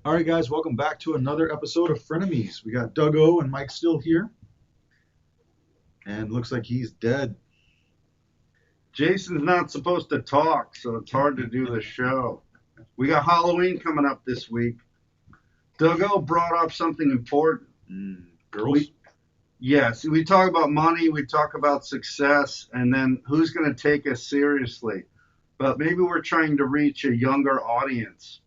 All right, guys, welcome back to another episode of Frenemies. We got Doug O and Mike still here, and looks like he's dead. Jason's not supposed to talk, so it's hard to do the show. We got Halloween coming up this week. Dougo brought up something important. Girls? Yes, we talk about money, we talk about success, and then who's going to take us seriously. But maybe we're trying to reach a younger audience.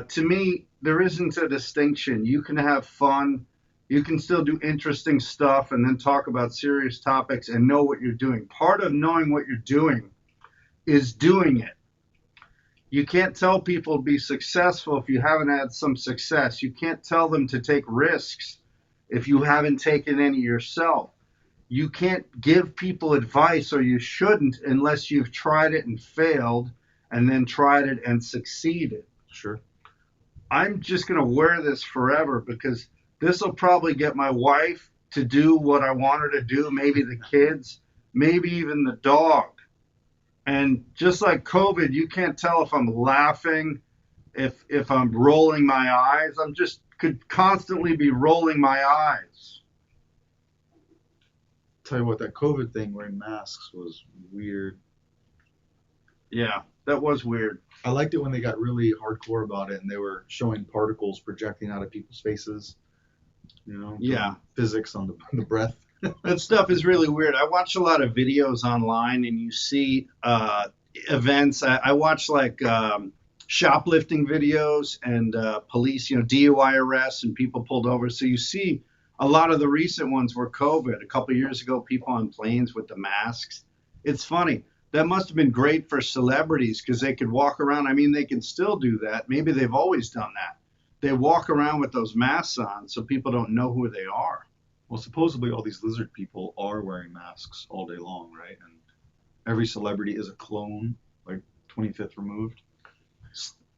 To me, there isn't a distinction. You can have fun, you can still do interesting stuff, and then talk about serious topics and know what you're doing. Part of knowing what you're doing is doing it. You can't tell people to be successful if you haven't had some success. You can't tell them to take risks if you haven't taken any yourself. You can't give people advice, or you shouldn't, unless you've tried it and failed and then tried it and succeeded. Sure. I'm just going to wear this forever because this will probably get my wife to do what I want her to do, maybe the kids, maybe even the dog. And just like COVID, you can't tell if I'm laughing, if I'm rolling my eyes. I'm just could constantly be rolling my eyes. Tell you what, that COVID thing wearing masks was weird. Yeah, that was weird. I liked it when they got really hardcore about it and they were showing particles projecting out of people's faces. Yeah. Physics on the breath. That stuff is really weird. I watch a lot of videos online, and you see events. I watch like shoplifting videos and police, DUI arrests and people pulled over. So you see a lot of the recent ones were COVID. A couple of years ago, people on planes with the masks. It's funny. That must have been great for celebrities because they could walk around. I mean, they can still do that. Maybe they've always done that. They walk around with those masks on so people don't know who they are. Well, supposedly all these lizard people are wearing masks all day long, right? And every celebrity is a clone, like 25th removed.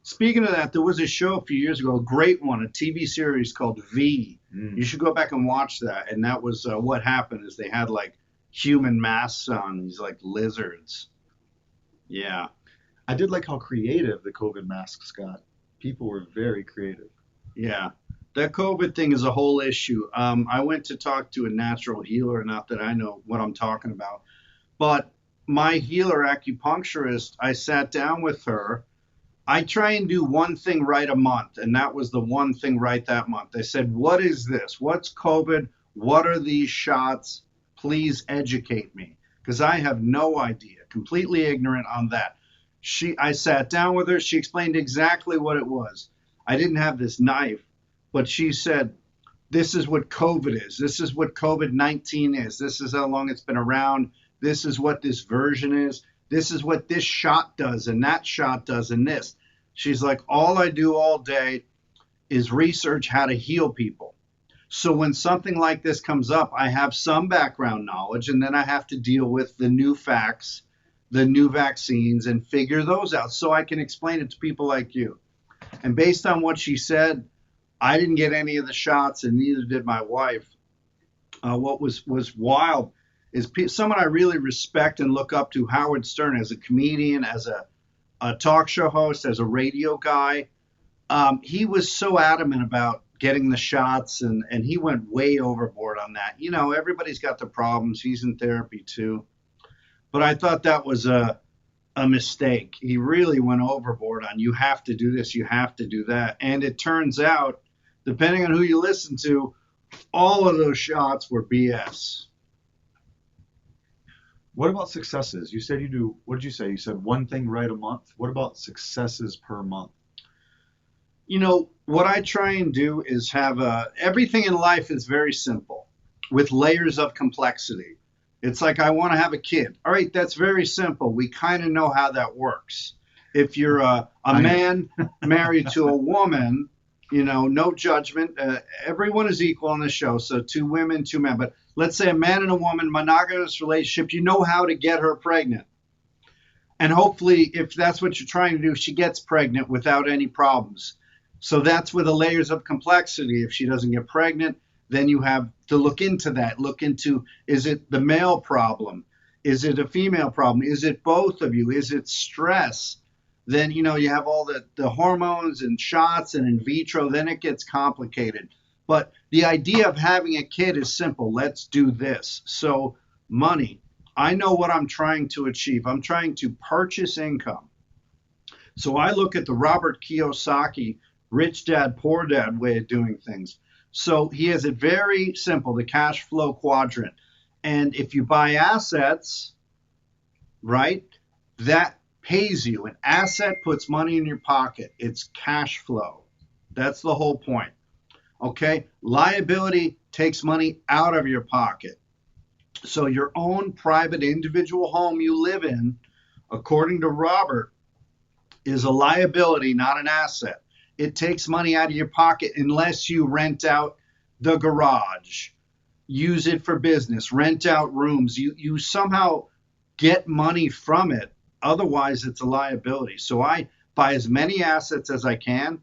Speaking of that, there was a show a few years ago, a great one, a TV series called V. You should go back and watch that. And that was what happened is they had like human masks on, these like lizards. Yeah. I did like how creative the COVID masks got. People were very creative. Yeah. That COVID thing is a whole issue. I went to talk to a natural healer, not that I know what I'm talking about, but my healer acupuncturist, I sat down with her. I try and do one thing right a month, and that was the one thing right that month. I said, what is this? What's COVID? What are these shots? Please educate me, because I have no idea, completely ignorant on that. I sat down with her. She explained exactly what it was. I didn't have this knife, but she said, this is what COVID is. This is what COVID-19 is. This is how long it's been around. This is what this version is. This is what this shot does and that shot does and this. She's like, all I do all day is research how to heal people. So when something like this comes up, I have some background knowledge, and then I have to deal with the new facts, the new vaccines, and figure those out so I can explain it to people like you. And based on what she said, I didn't get any of the shots, and neither did my wife. What was wild is someone I really respect and look up to, Howard Stern, as a comedian, as a talk show host, as a radio guy. He was so adamant about getting the shots, and he went way overboard on that. Everybody's got their problems. He's in therapy too. But I thought that was a mistake. He really went overboard on, you have to do this, you have to do that. And it turns out, depending on who you listen to, all of those shots were BS. What about successes? You said you do, what did you say? You said one thing right a month. What about successes per month? What I try and do is have everything in life is very simple with layers of complexity. It's like, I want to have a kid. All right, that's very simple. We kind of know how that works. If you're a man married to a woman, no judgment. Everyone is equal on the show. So 2 women, 2 men. But let's say a man and a woman, monogamous relationship, you know how to get her pregnant. And hopefully, if that's what you're trying to do, she gets pregnant without any problems. So that's where the layers of complexity. If she doesn't get pregnant, then you have to look into that. Look into, is it the male problem? Is it a female problem? Is it both of you? Is it stress? then you have all the hormones and shots and in vitro, then it gets complicated. But the idea of having a kid is simple. Let's do this. So money, I know what I'm trying to achieve. I'm trying to purchase income. So I look at the Robert Kiyosaki rich dad poor dad way of doing things. So he has it very simple, the cash flow quadrant. And if you buy assets, right, that pays you. An asset puts money in your pocket. It's cash flow. That's the whole point. Okay? Liability takes money out of your pocket. So your own private individual home you live in, according to Robert, is a liability, not an asset. It takes money out of your pocket unless you rent out the garage, use it for business, rent out rooms. You somehow get money from it. Otherwise, it's a liability. So I buy as many assets as I can,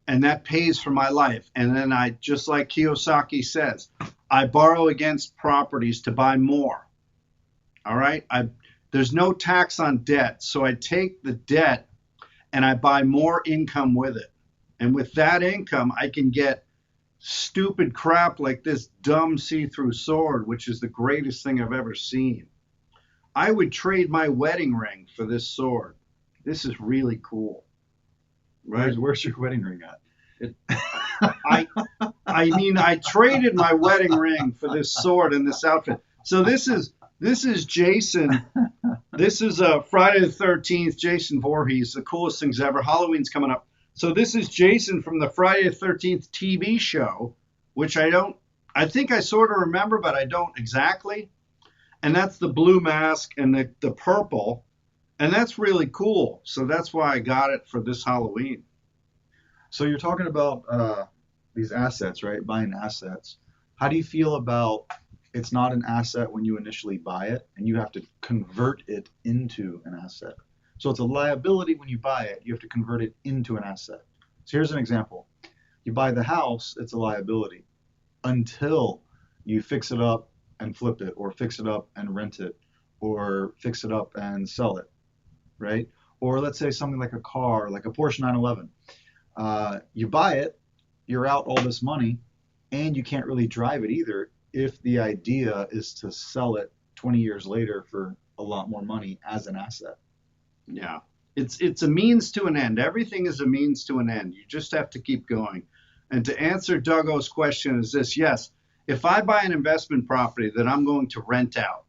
and that pays for my life. And then I, just like Kiyosaki says, I borrow against properties to buy more. All right? There's no tax on debt. So I take the debt and I buy more income with it. And with that income, I can get stupid crap like this dumb see-through sword, which is the greatest thing I've ever seen. I would trade my wedding ring for this sword. This is really cool. Right? Where's your wedding ring at? I mean, I traded my wedding ring for this sword and this outfit. So this is Jason. This is Friday the 13th, Jason Voorhees, the coolest things ever. Halloween's coming up. So this is Jason from the Friday the 13th TV show, which I think I sort of remember, but I don't exactly. And that's the blue mask and the purple. And that's really cool. So that's why I got it for this Halloween. So you're talking about these assets, right? Buying assets. How do you feel about it's not an asset when you initially buy it and you have to convert it into an asset? So it's a liability when you buy it. You have to convert it into an asset. So here's an example. You buy the house, it's a liability until you fix it up and flip it, or fix it up and rent it, or fix it up and sell it, right? Or let's say something like a car, like a Porsche 911. You buy it, you're out all this money, and you can't really drive it either if the idea is to sell it 20 years later for a lot more money as an asset. Yeah, it's a means to an end. Everything is a means to an end. You just have to keep going. And to answer Duggo's question is this: yes, if I buy an investment property that I'm going to rent out,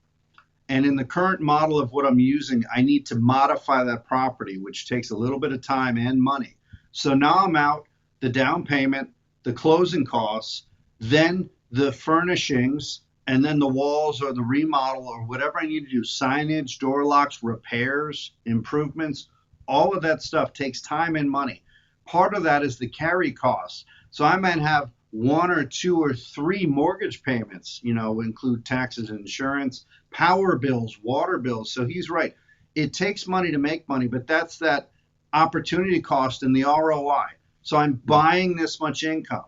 and in the current model of what I'm using, I need to modify that property, which takes a little bit of time and money. So now I'm out the down payment, the closing costs, then the furnishings, and then the walls or the remodel or whatever I need to do, signage, door locks, repairs, improvements, all of that stuff takes time and money. Part of that is the carry costs. So I might have 1 or 2 or 3 mortgage payments, include taxes and insurance, power bills, water bills. So he's right. It takes money to make money, but that's that opportunity cost and the ROI. So I'm buying this much income.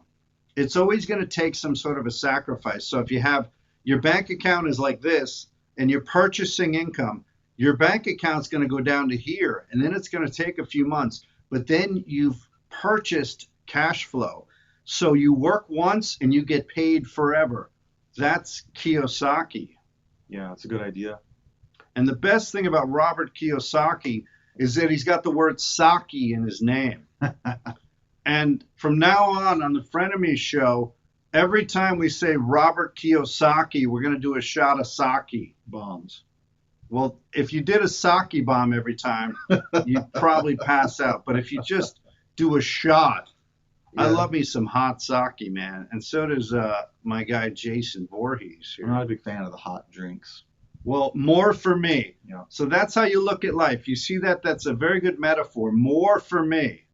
It's always going to take some sort of a sacrifice. So if you have your bank account is like this and you're purchasing income, your bank account's going to go down to here, and then it's going to take a few months. But then you've purchased cash flow. So you work once and you get paid forever. That's Kiyosaki. Yeah, that's a good idea. And the best thing about Robert Kiyosaki is that he's got the word Saki in his name. And from now on the Frenemy show, every time we say Robert Kiyosaki, we're going to do a shot of sake bombs. Well, if you did a sake bomb every time, you'd probably pass out. But if you just do a shot, yeah. I love me some hot sake, man. And so does my guy, Jason Voorhees. I'm not a big fan of the hot drinks. Well, more for me. Yeah. So that's how you look at life. You see that? That's a very good metaphor. More for me.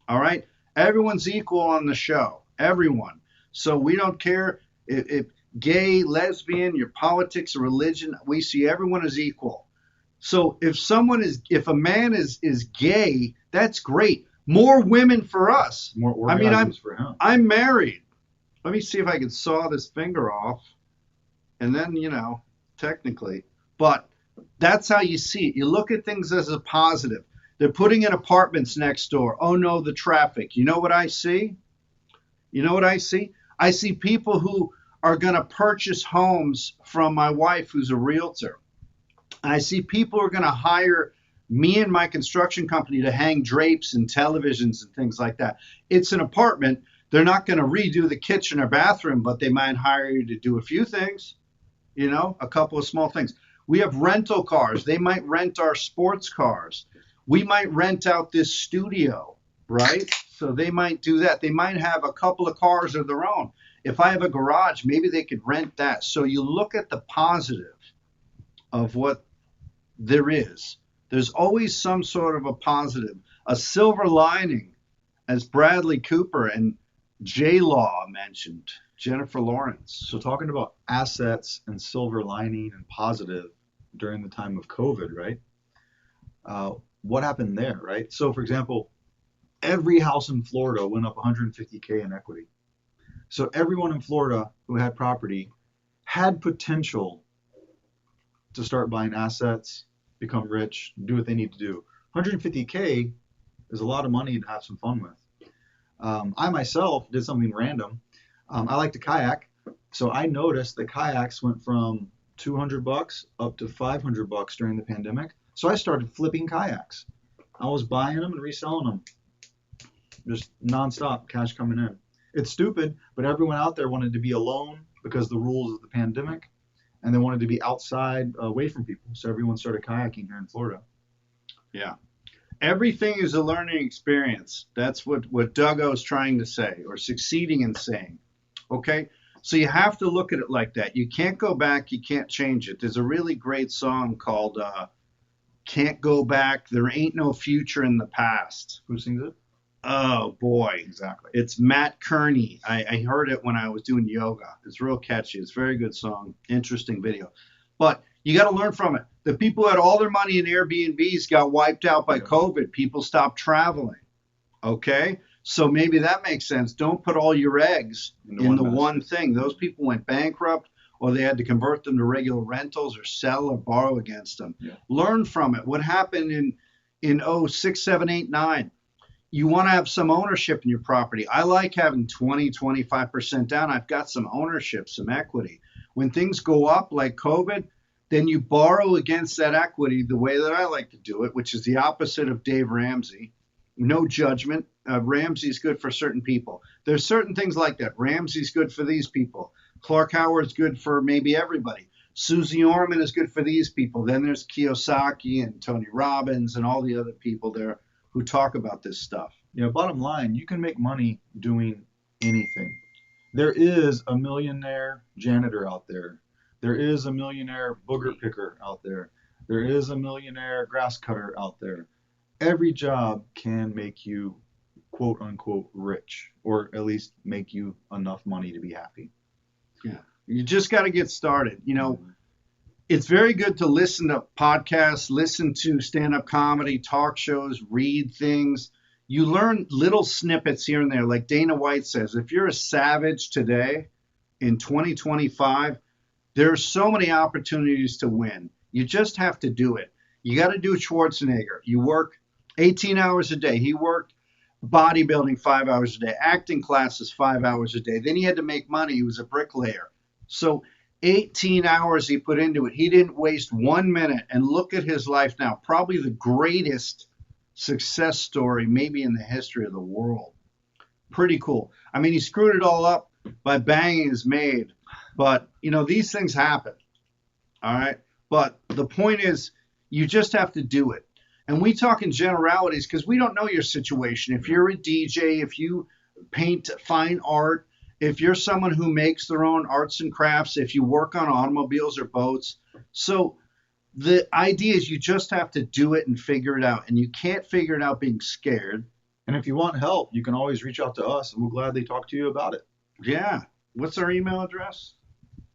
All right? Everyone's equal on the show. Everyone. So we don't care if gay, lesbian, your politics or religion. We see everyone as equal. So if a man is gay, that's great. More women for us. More orgasms for him. I'm married. Let me see if I can saw this finger off. And then, technically. But that's how you see it. You look at things as a positive. They're putting in apartments next door. Oh no, the traffic. You know what I see? You know what I see? I see people who are going to purchase homes from my wife, who's a realtor. I see people who are going to hire me and my construction company to hang drapes and televisions and things like that. It's an apartment. They're not going to redo the kitchen or bathroom, but they might hire you to do a few things, a couple of small things. We have rental cars. They might rent our sports cars. We might rent out this studio, right? So they might do that. They might have a couple of cars of their own. If I have a garage, maybe they could rent that. So you look at the positive of what there is. There's always some sort of a positive, a silver lining, as Bradley Cooper and J-Law mentioned, Jennifer Lawrence. So talking about assets and silver lining and positive during the time of COVID, right? What happened there, right? So for example, every house in Florida went up 150K in equity. So everyone in Florida who had property had potential to start buying assets, become rich, do what they need to do. 150K is a lot of money to have some fun with. I myself did something random. I like to kayak, so I noticed that kayaks went from $200 up to $500 during the pandemic. So I started flipping kayaks. I was buying them and reselling them, just nonstop, cash coming in. It's stupid, but everyone out there wanted to be alone because of the rules of the pandemic, and they wanted to be outside, away from people. So everyone started kayaking here in Florida. Yeah. Everything is a learning experience. That's what Duggo's trying to say, or succeeding in saying. Okay? So you have to look at it like that. You can't go back. You can't change it. There's a really great song called Can't Go Back. There Ain't No Future in the Past. Who sings it? Oh, boy. Exactly. It's Matt Kearney. I heard it when I was doing yoga. It's real catchy. It's a very good song. Interesting video. But you got to learn from it. The people who had all their money in Airbnbs got wiped out by COVID. People stopped traveling. Okay? So maybe that makes sense. Don't put all your eggs in the one thing. Those people went bankrupt, or they had to convert them to regular rentals or sell or borrow against them. Yeah. Learn from it. What happened in 06, 7, 8, 9? You want to have some ownership in your property. I like having 20, 25% down. I've got some ownership, some equity. When things go up like COVID, then you borrow against that equity the way that I like to do it, which is the opposite of Dave Ramsey. No judgment. Ramsey's good for certain people. There's certain things like that. Ramsey's good for these people. Clark Howard's good for maybe everybody. Susie Orman is good for these people. Then there's Kiyosaki and Tony Robbins and all the other people there who talk about this stuff. Bottom line, you can make money doing anything. There is a millionaire janitor out there. There is a millionaire booger picker out there. There is a millionaire grass cutter out there. Every job can make you, quote unquote, rich, or at least make you enough money to be happy. Yeah. You just got to get started. It's very good to listen to podcasts, listen to stand-up comedy, talk shows, read things. You learn little snippets here and there. Like Dana White says, if you're a savage today in 2025, there are so many opportunities to win. You just have to do it. You got to do Schwarzenegger. You work 18 hours a day. He worked bodybuilding 5 hours a day, acting classes 5 hours a day. Then he had to make money. He was a bricklayer. So 18 hours he put into it. He didn't waste 1 minute. And look at his life now. Probably the greatest success story maybe in the history of the world. Pretty cool. I mean, he screwed it all up by banging his maid. But, these things happen. All right? But the point is, you just have to do it. And we talk in generalities because we don't know your situation. If you're a DJ, if you paint fine art, if you're someone who makes their own arts and crafts, if you work on automobiles or boats. So the idea is you just have to do it and figure it out. And you can't figure it out being scared. And if you want help, you can always reach out to us, and we'll gladly talk to you about it. Yeah. What's our email address?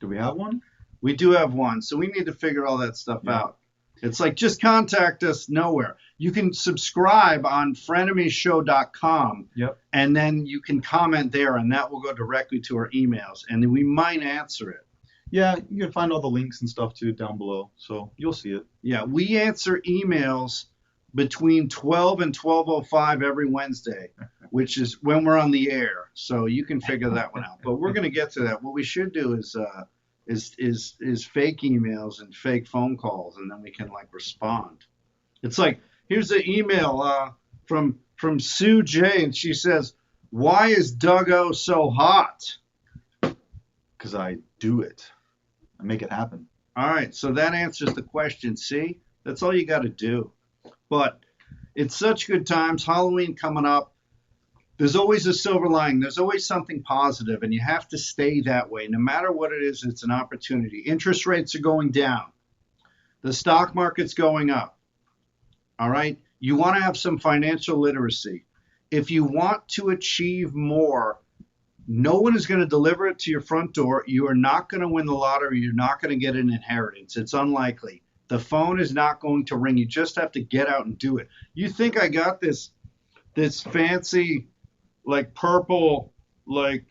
Do we have one? We do have one. So we need to figure all that stuff out. It's like, just contact us nowhere. You can subscribe on frenemyshow.com. Yep. And then you can comment there, and that will go directly to our emails. And then we might answer it. Yeah, you can find all the links and stuff too down below. So you'll see it. Yeah, we answer emails between 12 and 12:05 every Wednesday, which is when we're on the air. So you can figure that one out. But we're going to get to that. What we should do is fake emails and fake phone calls, and then we can like respond. It's like, here's an email from Sue J, and she says, "Why is Doug-O so hot?" Because I do it. I make it happen. All right, so that answers the question. See, that's all you got to do. But it's such good times. Halloween coming up. There's always a silver lining. There's always something positive, and you have to stay that way. No matter what it is, it's an opportunity. Interest rates are going down. The stock market's going up. All right? You want to have some financial literacy. If you want to achieve more, no one is going to deliver it to your front door. You are not going to win the lottery. You're not going to get an inheritance. It's unlikely. The phone is not going to ring. You just have to get out and do it. You think I got this fancy, like purple, like,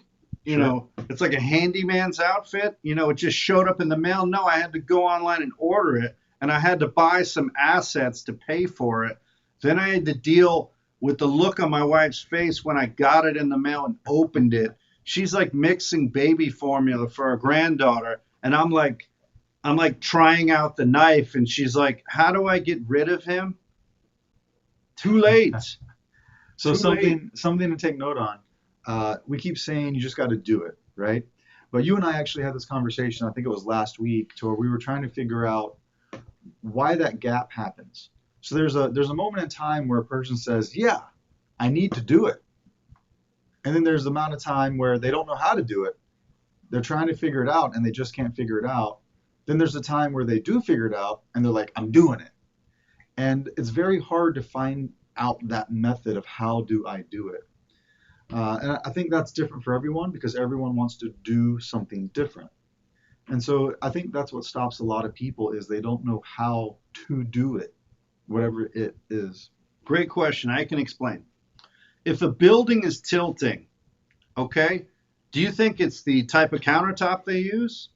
you know, it's like a handyman's outfit. You know, it just showed up in the mail. No, I had to go online and order it, and I had to buy some assets to pay for it. Then I had to deal with the look on my wife's face when I got it in the mail and opened it. She's like mixing baby formula for her granddaughter, and I'm like trying out the knife, and she's like, "How do I get rid of him?" Too late. So something to take note on. We keep saying you just got to do it, right? But you and I actually had this conversation, I think it was last week, to where we were trying to figure out why that gap happens. So there's a moment in time where a person says, "Yeah, I need to do it." And then there's the amount of time where they don't know how to do it. They're trying to figure it out and they just can't figure it out. Then there's a time where they do figure it out and they're like, "I'm doing it." And it's very hard to find out that method of how do I do it. And I think that's different for everyone because everyone wants to do something different. And so I think that's what stops a lot of people is they don't know how to do it, whatever it is. Great question. I can explain. If a building is tilting, okay, do you think it's the type of countertop they use?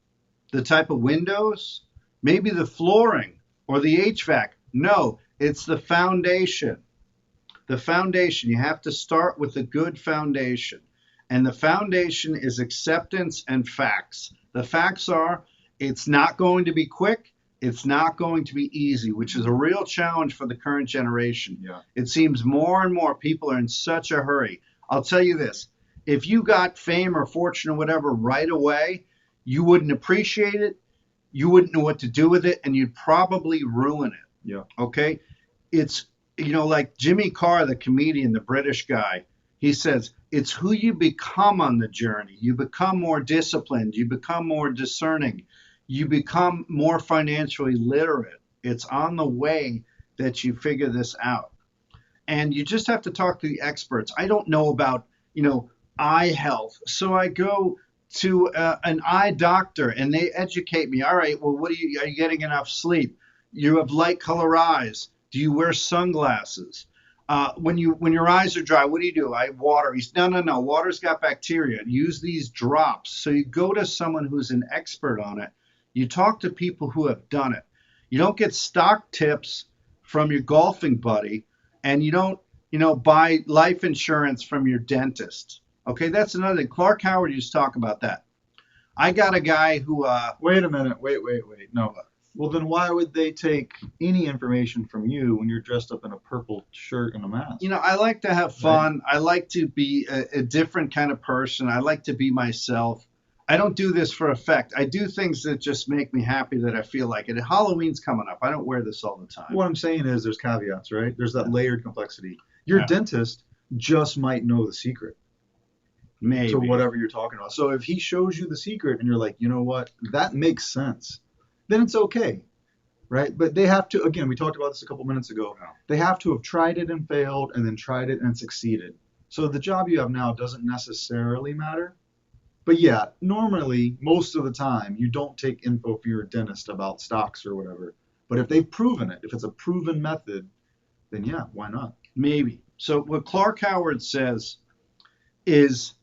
The type of windows? Maybe the flooring or the HVAC? No, it's the foundation. The foundation. You have to start with a good foundation. And the foundation is acceptance and facts. The facts are it's not going to be quick. It's not going to be easy, which is a real challenge for the current generation. Yeah. It seems more and more people are in such a hurry. I'll tell you this. If you got fame or fortune or whatever right away, you wouldn't appreciate it. You wouldn't know what to do with it, and you'd probably ruin it. Yeah. Okay? It's, you know, like Jimmy Carr, the comedian, the British guy, he says, it's who you become on the journey. You become more disciplined. You become more discerning. You become more financially literate. It's on the way that you figure this out. And you just have to talk to the experts. I don't know about, you know, eye health. So I go to an eye doctor and they educate me. All right, well, are you getting enough sleep? You have light color eyes. Do you wear sunglasses? When your eyes are dry, what do? I water. No. Water's got bacteria. Use these drops. So you go to someone who's an expert on it. You talk to people who have done it. You don't get stock tips from your golfing buddy, and you don't, buy life insurance from your dentist. Okay, that's another thing. Clark Howard used to talk about that. I got a guy who. Wait a minute. Wait. No. Well, then why would they take any information from you when you're dressed up in a purple shirt and a mask? I like to have fun. Right. I like to be a different kind of person. I like to be myself. I don't do this for effect. I do things that just make me happy that I feel like it. Halloween's coming up. I don't wear this all the time. What I'm saying is there's caveats, right? There's that layered complexity. Your dentist just might know the secret. Maybe. To whatever you're talking about. So if he shows you the secret and you're like, you know what, that makes sense, then it's okay, right? But they have to, again, we talked about this a couple minutes ago. They have to have tried it and failed and then tried it and succeeded. So the job you have now doesn't necessarily matter. But yeah, normally, most of the time, you don't take info for your dentist about stocks or whatever. But if they've proven it, if it's a proven method, then yeah, why not? Maybe. So what Clark Howard says is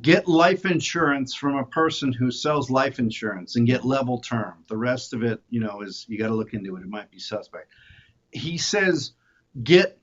get life insurance from a person who sells life insurance and get level term. The rest of it, is you got to look into it. It might be suspect. He says get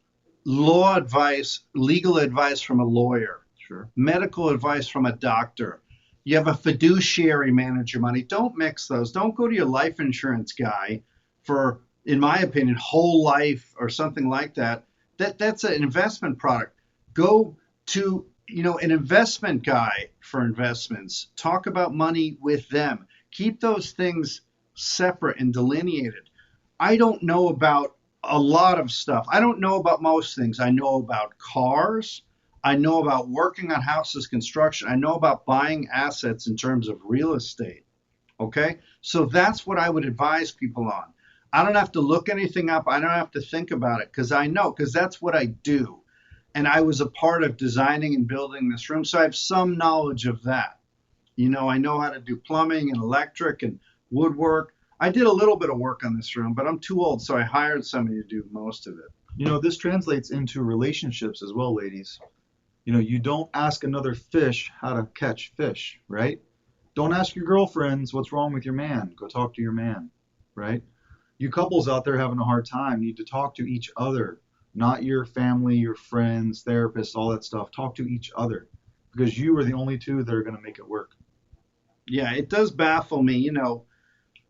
law advice, legal advice from a lawyer, Sure. medical advice from a doctor. You have a fiduciary manage your money. Don't mix those. Don't go to your life insurance guy for, in my opinion, whole life or something like that. That's an investment product. Go to, an investment guy for investments. Talk about money with them. Keep those things separate and delineated. I don't know about a lot of stuff. I don't know about most things. I know about cars. I know about working on houses, construction. I know about buying assets in terms of real estate. Okay? So that's what I would advise people on. I don't have to look anything up. I don't have to think about it because I know, because that's what I do. And I was a part of designing and building this room. So I have some knowledge of that. I know how to do plumbing and electric and woodwork. I did a little bit of work on this room, but I'm too old, so I hired somebody to do most of it. This translates into relationships as well, ladies. You don't ask another fish how to catch fish, right? Don't ask your girlfriends what's wrong with your man. Go talk to your man, right? You couples out there having a hard time need to talk to each other, not your family, your friends, therapists, all that stuff. Talk to each other because you are the only two that are going to make it work. Yeah, it does baffle me.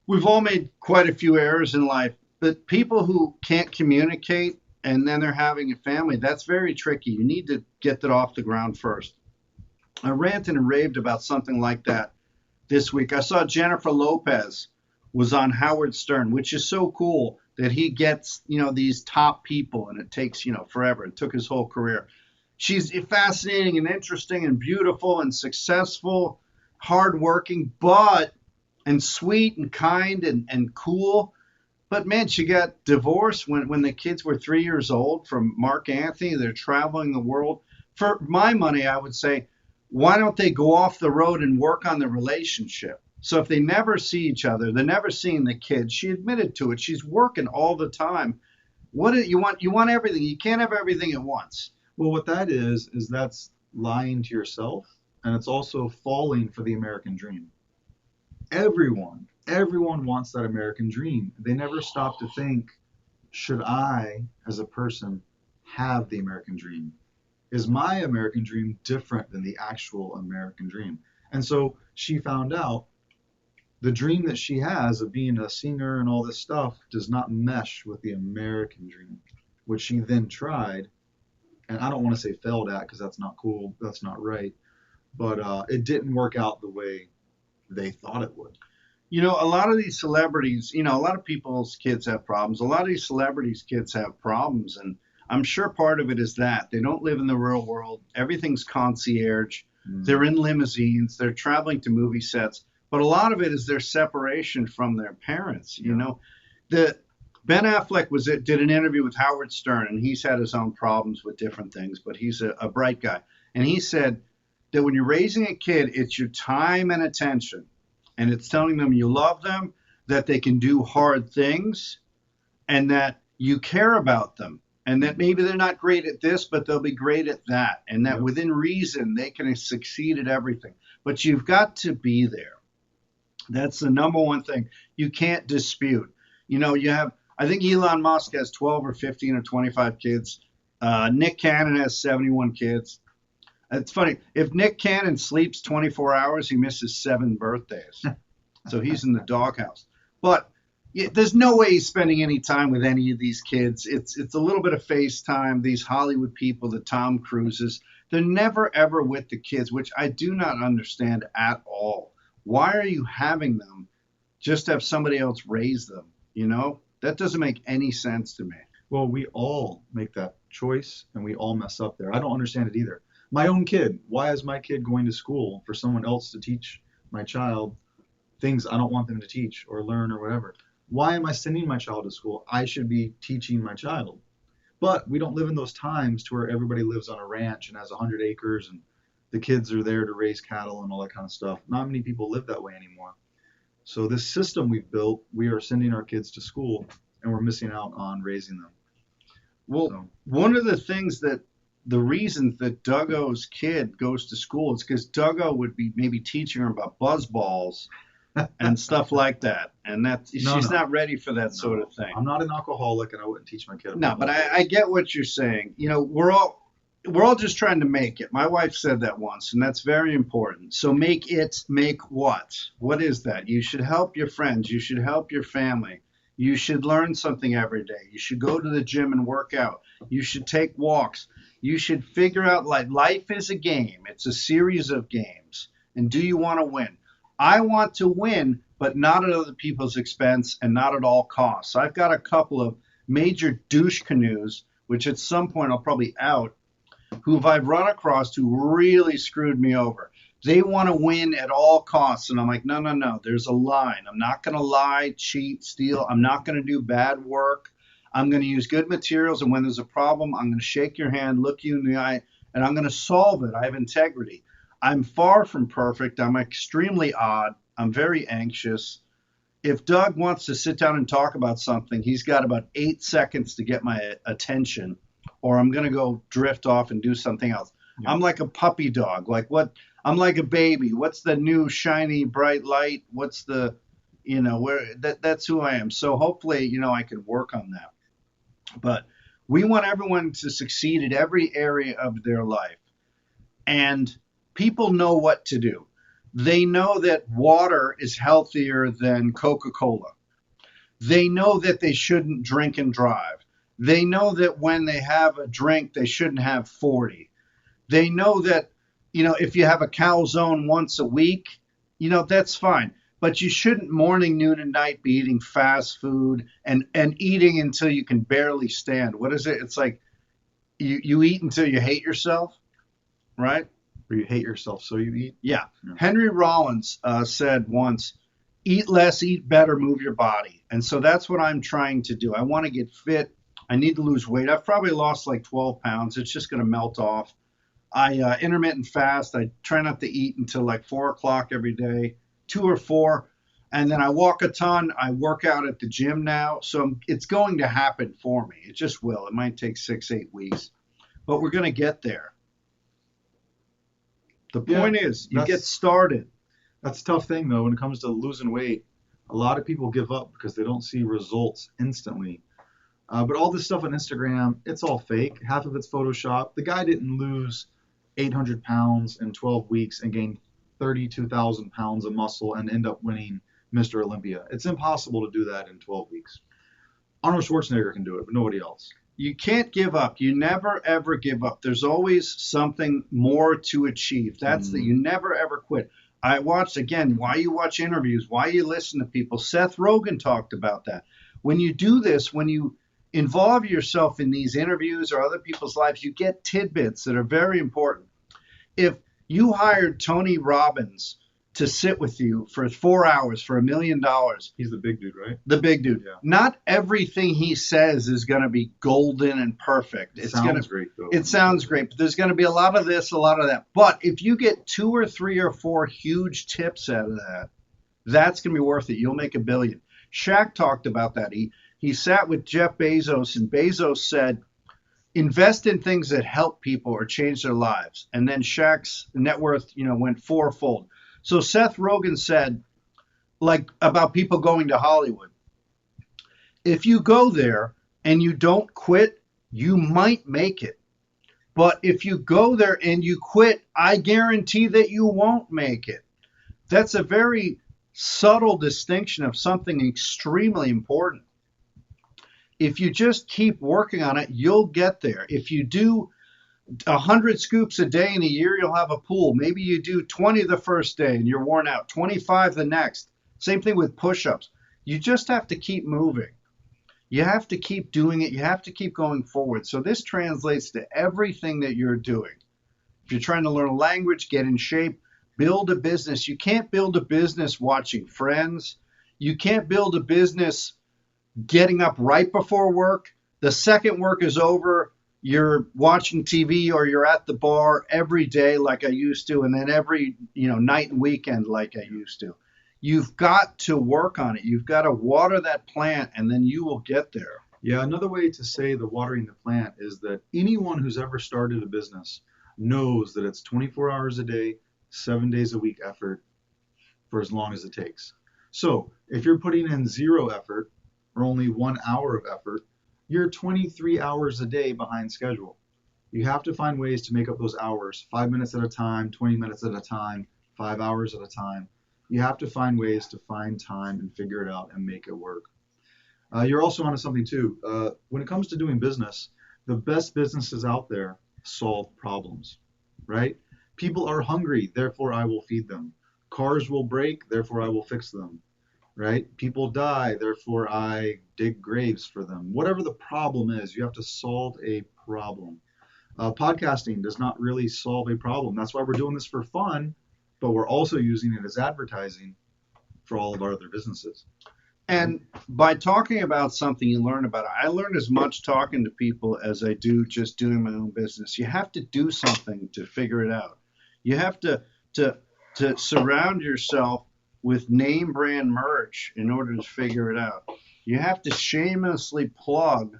We've all made quite a few errors in life, but people who can't communicate and then they're having a family, that's very tricky. You need to get that off the ground first. I ranted and raved about something like that this week. I saw Jennifer Lopez was on Howard Stern, which is so cool that he gets, these top people and it takes, forever. It took his whole career. She's fascinating and interesting and beautiful and successful, hardworking, and sweet and kind and cool. But man, she got divorced when the kids were 3 years old from Mark Anthony. They're traveling the world. For my money, I would say, why don't they go off the road and work on the relationship? So if they never see each other, they're never seeing the kids. She admitted to it. She's working all the time. What do you want? You want everything. You can't have everything at once. Well, what that is that's lying to yourself, and it's also falling for the American dream. Everyone wants that American dream. They never stop to think, should I, as a person, have the American dream? Is my American dream different than the actual American dream? And so she found out the dream that she has of being a singer and all this stuff does not mesh with the American dream, which she then tried. And I don't want to say failed at because that's not cool. That's not right. But it didn't work out the way they thought it would. A lot of these celebrities, a lot of people's kids have problems. A lot of these celebrities' kids have problems. And I'm sure part of it is that they don't live in the real world. Everything's concierge. They're in limousines. They're traveling to movie sets. But a lot of it is their separation from their parents. The Ben Affleck did an interview with Howard Stern, and he's had his own problems with different things, but he's a bright guy. And he said that when you're raising a kid, it's your time and attention. And it's telling them you love them, that they can do hard things, and that you care about them. And that maybe they're not great at this, but they'll be great at that. And that within reason, they can succeed at everything. But you've got to be there. That's the number one thing. You can't dispute. I think Elon Musk has 12 or 15 or 25 kids. Nick Cannon has 71 kids. It's funny. If Nick Cannon sleeps 24 hours, he misses 7 birthdays. So he's in the doghouse. But there's no way he's spending any time with any of these kids. It's a little bit of FaceTime. These Hollywood people, the Tom Cruises, they're never, ever with the kids, which I do not understand at all. Why are you having them just to have somebody else raise them? That doesn't make any sense to me. Well, we all make that choice and we all mess up there. I don't understand it either. My own kid, why is my kid going to school for someone else to teach my child things I don't want them to teach or learn or whatever? Why am I sending my child to school? I should be teaching my child. But we don't live in those times to where everybody lives on a ranch and has 100 acres and the kids are there to raise cattle and all that kind of stuff. Not many people live that way anymore. So this system we've built, we are sending our kids to school and we're missing out on raising them. Well, one of the reasons that Duggo's kid goes to school is because Duggo would be maybe teaching her about buzz balls and stuff like that. And she's No. not ready for that sort of thing. I'm not an alcoholic, and I wouldn't teach my kid. No, About but that. I get what you're saying. You know, we're all just trying to make it. My wife said that once, and that's very important. So make what? What is that? You should help your friends. You should help your family. You should learn something every day. You should go to the gym and work out. You should take walks. You should figure out life is a game. It's a series of games. And do you want to win? I want to win, but not at other people's expense and not at all costs. I've got a couple of major douche canoes, which at some point I'll probably out, who I've run across who really screwed me over. They want to win at all costs. And I'm like, no, no, no. There's a line. I'm not going to lie, cheat, steal. I'm not going to do bad work. I'm going to use good materials. And when there's a problem, I'm going to shake your hand, look you in the eye, and I'm going to solve it. I have integrity. I'm far from perfect. I'm extremely odd. I'm very anxious. If Doug wants to sit down and talk about something, he's got about 8 seconds to get my attention, or I'm going to go drift off and do something else. Yeah. I'm like a puppy dog. I'm like a baby. What's the new shiny bright light? What's the, that's who I am. So hopefully, I can work on that. But we want everyone to succeed at every area of their life. And people know what to do. They know that water is healthier than Coca-Cola. They know that they shouldn't drink and drive. They know that when they have a drink, they shouldn't have 40. They know that, if you have a calzone once a week, that's fine. But you shouldn't morning, noon, and night be eating fast food and eating until you can barely stand. What is it? It's like you eat until you hate yourself, right? Or you hate yourself, so you eat. Yeah. Henry Rollins said once, eat less, eat better, move your body. And so that's what I'm trying to do. I want to get fit. I need to lose weight. I've probably lost like 12 pounds. It's just going to melt off. I intermittent fast. I try not to eat until like 4 o'clock every day, 2 or 4. And then I walk a ton. I work out at the gym now. So it's going to happen for me. It just will. It might take 6-8 weeks, but we're going to get there. The point is, you get started. That's a tough thing, though, when it comes to losing weight. A lot of people give up because they don't see results instantly. But all this stuff on Instagram, it's all fake. Half of it's Photoshop. The guy didn't lose 800 pounds in 12 weeks and gain 32,000 pounds of muscle and end up winning Mr. Olympia. It's impossible to do that in 12 weeks. Arnold Schwarzenegger can do it, but nobody else. You can't give up. You never, ever give up. There's always something more to achieve. That's you never, ever quit. I watched, again, why you watch interviews, why you listen to people. Seth Rogen talked about that. When you do this, when you involve yourself in these interviews or other people's lives, you get tidbits that are very important. If you hired Tony Robbins to sit with you for 4 hours for $1 million. He's the big dude, right? The big dude. Yeah. Not everything he says is going to be golden and perfect. It sounds great, though. It sounds great, but there's going to be a lot of this, a lot of that. But if you get 2 or 3 or 4 huge tips out of that, that's going to be worth it. You'll make $1 billion. Shaq talked about that. He sat with Jeff Bezos, and Bezos said, invest in things that help people or change their lives. And then Shaq's net worth, went 4-fold. So Seth Rogen said, about people going to Hollywood, if you go there and you don't quit, you might make it. But if you go there and you quit, I guarantee that you won't make it. That's a very subtle distinction of something extremely important. If you just keep working on it, you'll get there. If you do 100 scoops a day in a year, you'll have a pool. Maybe you do 20 the first day and you're worn out, 25 the next. Same thing with push-ups. You just have to keep moving. You have to keep doing it. You have to keep going forward. So this translates to everything that you're doing. If you're trying to learn a language, get in shape, build a business. You can't build a business watching Friends. You can't build a business getting up right before work. The second work is over, you're watching TV or you're at the bar every day like I used to, and then every night and weekend like I used to. You've got to work on it. You've got to water that plant, and then you will get there. Yeah, another way to say the watering the plant is that anyone who's ever started a business knows that it's 24 hours a day, 7 days a week effort for as long as it takes. So if you're putting in 0 effort or only 1 hour of effort, you're 23 hours a day behind schedule. You have to find ways to make up those hours, 5 minutes at a time, 20 minutes at a time, 5 hours at a time. You have to find ways to find time and figure it out and make it work. You're also onto something too. When it comes to doing business, the best businesses out there solve problems, right? People are hungry, therefore I will feed them. Cars will break, therefore I will fix them, right? People die, therefore I dig graves for them. Whatever the problem is, you have to solve a problem. Podcasting does not really solve a problem. That's why we're doing this for fun, but we're also using it as advertising for all of our other businesses. And by talking about something, you learn about it. I learn as much talking to people as I do just doing my own business. You have to do something to figure it out. You have to surround yourself with name brand merch in order to figure it out. You have to shamelessly plug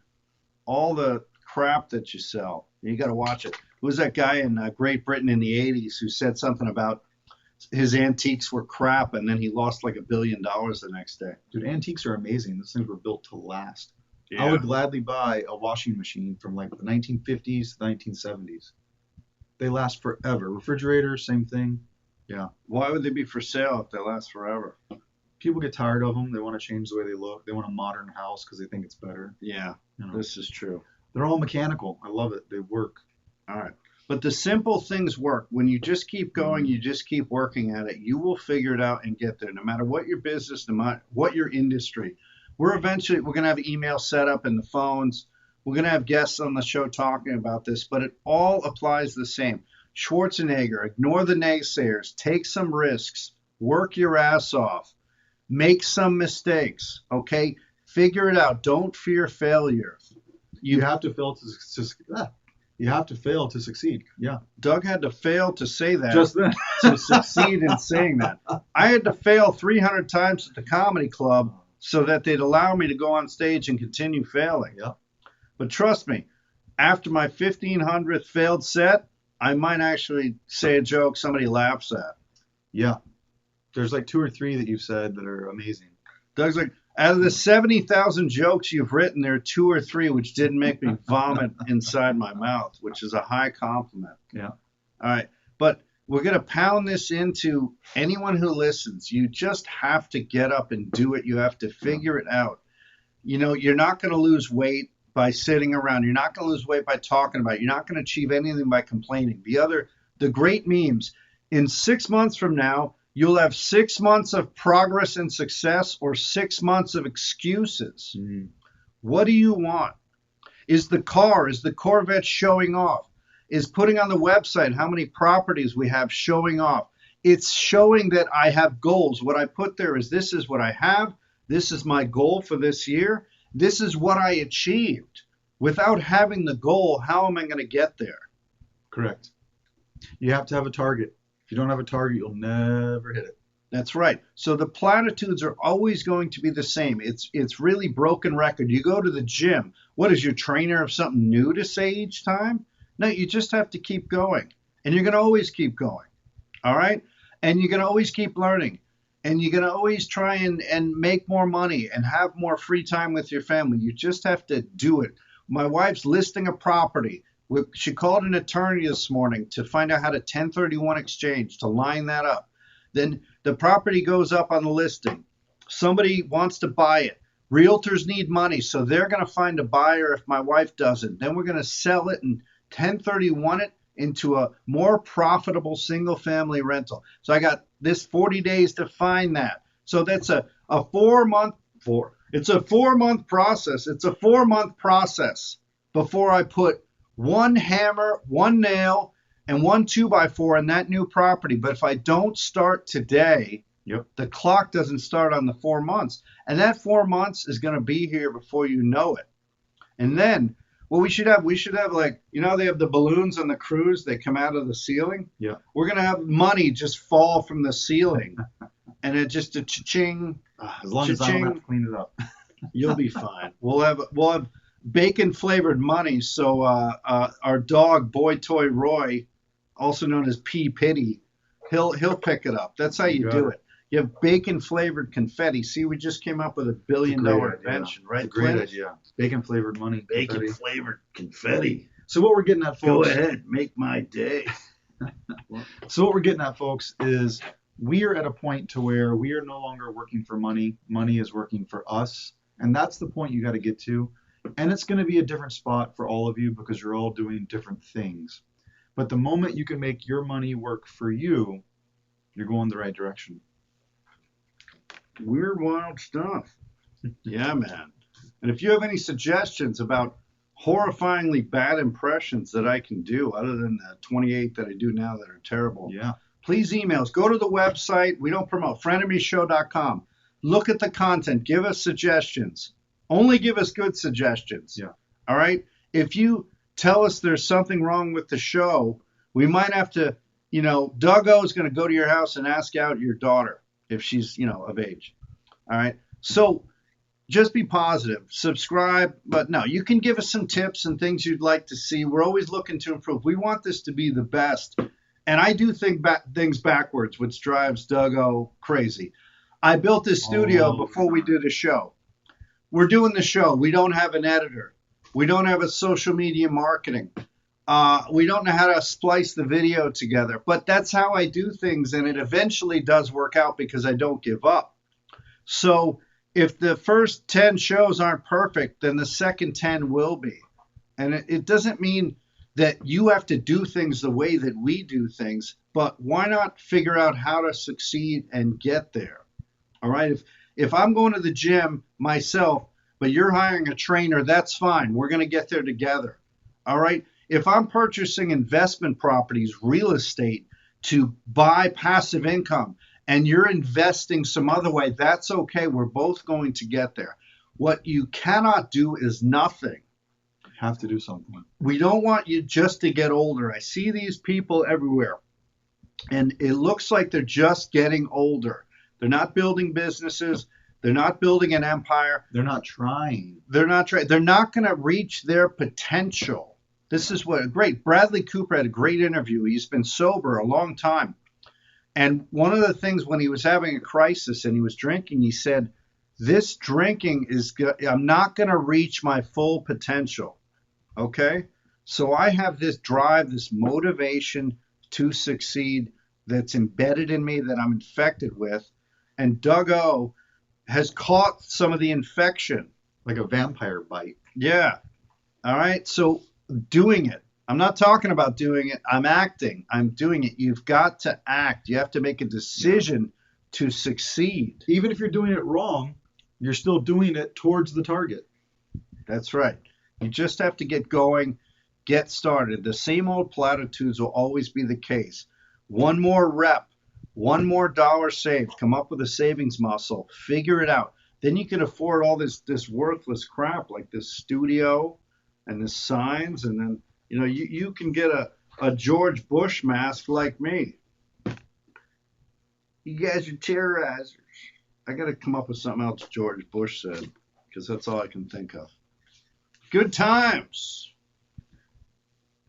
all the crap that you sell. You got to watch it. Who was that guy in Great Britain in the 80s who said something about his antiques were crap, and then he lost like $1 billion the next day? Dude, antiques are amazing. Those things were built to last. Yeah. I would gladly buy a washing machine from like the 1950s, 1970s. They last forever. Refrigerators, same thing. Yeah. Why would they be for sale if they last forever? People get tired of them. They want to change the way they look. They want a modern house because they think it's better. Yeah, You know, this is true. they're all mechanical. I love it. They work. All right. But the simple things work. When you just keep going, you just keep working at it, you will figure it out and get there, no matter what your business, no matter what your industry. We're going to have email set up in the phones. We're going to have guests on the show talking about this, but it all applies the same. Schwarzenegger, ignore the naysayers, take some risks, work your ass off, make some mistakes, okay? Figure it out. Don't fear failure. You have to fail you have to fail to succeed. Yeah. Doug had to fail to say that Just then. to succeed in saying that. I had to fail 300 times at the comedy club so that they'd allow me to go on stage and continue failing. Yeah. But trust me, after my 1500th failed set, I might actually say a joke somebody laughs at. Yeah. There's like 2 or 3 that you've said that are amazing. Doug's like, out of the 70,000 jokes you've written, there are 2 or 3 which didn't make me vomit inside my mouth, which is a high compliment. Yeah. All right. But we're going to pound this into anyone who listens. You just have to get up and do it. You have to figure it out. You know, you're not going to lose weight by sitting around. You're not going to lose weight by talking about it. You're not going to achieve anything by complaining. The great memes, in 6 months from now, you'll have 6 months of progress and success or 6 months of excuses. Mm-hmm. What do you want? Is the Corvette showing off? Is putting on the website how many properties we have showing off? It's showing that I have goals. What I put there is, this is what I have. This is my goal for this year. This is what I achieved. Without having the goal, how am I going to get there? Correct. You have to have a target. If you don't have a target, you'll never hit it. That's right. So the platitudes are always going to be the same. It's really broken record. You go to the gym. What is your trainer have something new to say each time? No, you just have to keep going. And you're going to always keep going. All right? And you're going to always keep learning. And you're going to always try and make more money and have more free time with your family. You just have to do it. My wife's listing a property. She called an attorney this morning to find out how to 1031 exchange, to line that up. Then the property goes up on the listing. Somebody wants to buy it. Realtors need money, so they're going to find a buyer if my wife doesn't. Then we're going to sell it and 1031 it into a more profitable single-family rental. So I got this 40 days to find that. So that's a 4-month It's a 4-month process. It's a 4-month process before I put one hammer, one nail, and one 2x4 in that new property. But if I don't start today, the clock doesn't start on the 4 months. And that 4 months is going to be here before you know it. And then what we should have like, you know, they have the balloons on the cruise. They come out of the ceiling. Yeah. We're going to have money just fall from the ceiling. And it just a cha-ching. As long as I don't have to clean it up. You'll be fine. We'll have bacon flavored money. So our dog, Boy Toy Roy, also known as P. Pitty, he'll pick it up. That's how you do it. You have bacon-flavored confetti. See, we just came up with a billion-dollar invention, right? It's a great Clint? idea. Bacon-flavored money. Confetti. Bacon-flavored confetti. So what we're getting at, Go folks. ahead, make my day. So what we're getting at, folks, is we are at a point to where we are no longer working for money. Money is working for us. And that's the point you got to get to. And it's going to be a different spot for all of you because you're all doing different things. But the moment you can make your money work for you, you're going the right direction. Weird, wild stuff. Yeah, man. And if you have any suggestions about horrifyingly bad impressions that I can do, other than the 28 that I do now that are terrible, Yeah. please email us. Go to the website. We don't promote. frenemyshow.com. Look at the content. Give us suggestions. Only give us good suggestions. Yeah. All right? If you tell us there's something wrong with the show, we might have to, Doug O is going to go to your house and ask out your daughter if she's, of age. All right? So just be positive. Subscribe. But no, you can give us some tips and things you'd like to see. We're always looking to improve. We want this to be the best. And I do think things backwards, which drives Doug O crazy. I built this studio before we did a show. We're doing the show. We don't have an editor. We don't have a social media marketing. We don't know how to splice the video together. But that's how I do things, and it eventually does work out because I don't give up. So if the first 10 shows aren't perfect, then the second 10 will be. And it doesn't mean that you have to do things the way that we do things, but why not figure out how to succeed and get there? All right. If I'm going to the gym myself, but you're hiring a trainer, that's fine. We're going to get there together. All right. If I'm purchasing investment properties, real estate to buy passive income, and you're investing some other way, that's okay. We're both going to get there. What you cannot do is nothing. You have to do something. We don't want you just to get older. I see these people everywhere, and it looks like they're just getting older. They're not building businesses. They're not building an empire. They're not trying. They're not trying. They're not going to reach their potential. This is what great. Bradley Cooper had a great interview. He's been sober a long time. And one of the things when he was having a crisis and he was drinking, he said, this drinking I'm not going to reach my full potential. Okay? So I have this drive, this motivation to succeed that's embedded in me that I'm infected with. And Doug O has caught some of the infection. Like a vampire bite. Yeah. All right. So doing it. I'm not talking about doing it. I'm acting. I'm doing it. You've got to act. You have to make a decision to succeed. Even if you're doing it wrong, you're still doing it towards the target. That's right. You just have to get going, get started. The same old platitudes will always be the case. One more rep, one more dollar saved, come up with a savings muscle, figure it out. Then you can afford all this worthless crap like this studio and the signs, and then you can get a George Bush mask like me. You guys are terrorizers. I got to come up with something else George Bush said, because that's all I can think of. Good times.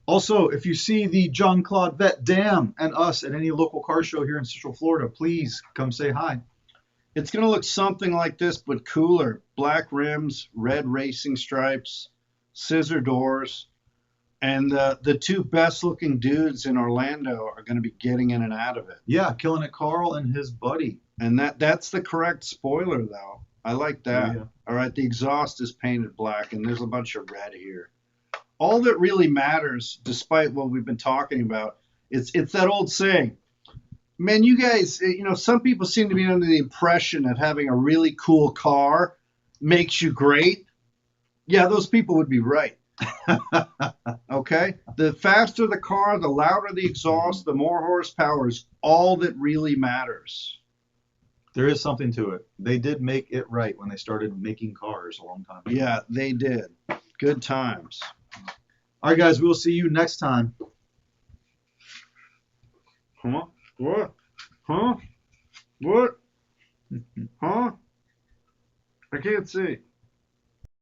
Also, if you see the John Claude Vet Dam and us at any local car show here in Central Florida, please come say hi. It's going to look something like this, but cooler. Black rims, red racing stripes, scissor doors, and the two best-looking dudes in Orlando are going to be getting in and out of it. Yeah, Killing It Carl and his buddy. And that's the correct spoiler, though. I like that. Yeah. All right, the exhaust is painted black, and there's a bunch of red here. All that really matters, despite what we've been talking about, it's that old saying. Man, you guys, some people seem to be under the impression that having a really cool car makes you great. Yeah, those people would be right. Okay? The faster the car, the louder the exhaust, the more horsepower is all that really matters. There is something to it. They did make it right when they started making cars a long time ago. Yeah, they did. Good times. All right, guys, we'll see you next time. Huh? What? Huh? What? Huh? I can't see.